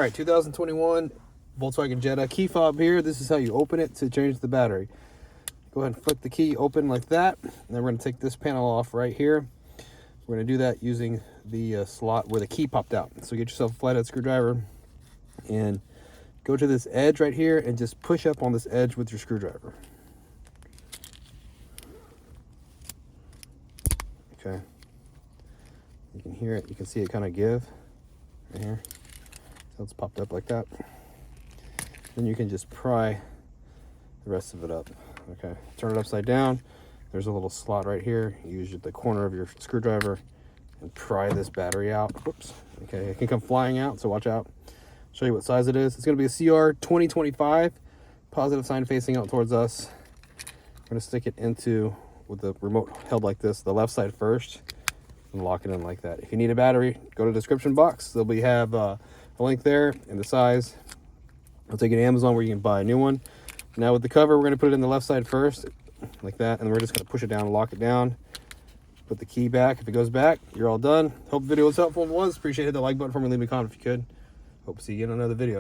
All right, 2021 Volkswagen Jetta key fob here. This is how you open it to change the battery. Go ahead and flick the key open like that. And then we're going to take this panel off right here. We're going to do that using the slot where the key popped out. So get yourself a flathead screwdriver and go to this edge right here and just push up on this edge with your screwdriver. Okay. You can hear it. You can see it kind of give right here. So it's popped up like that. Then you can just pry the rest of it up. Okay, turn it upside down. There's a little slot right here. You use the corner of your screwdriver and pry this battery out. Whoops. Okay, it can come flying out, so watch out. Show you what size it is. It's going to be a CR 2025, positive sign facing out towards us. I'm going to stick it into, with the remote held like this, the left side first, and lock it in like that. If you need a battery, go to the description box. There'll be a link there and the size. I'll take it to Amazon where you can buy a new one. Now with the cover, we're going to put it in the left side first, like that, and we're just going to push it down and lock it down. Put the key back. If it goes back, you're all done. Hope the video was helpful. If it was, appreciate it. Hit the like button for me. Leave me a comment if you could. Hope to see you in another video.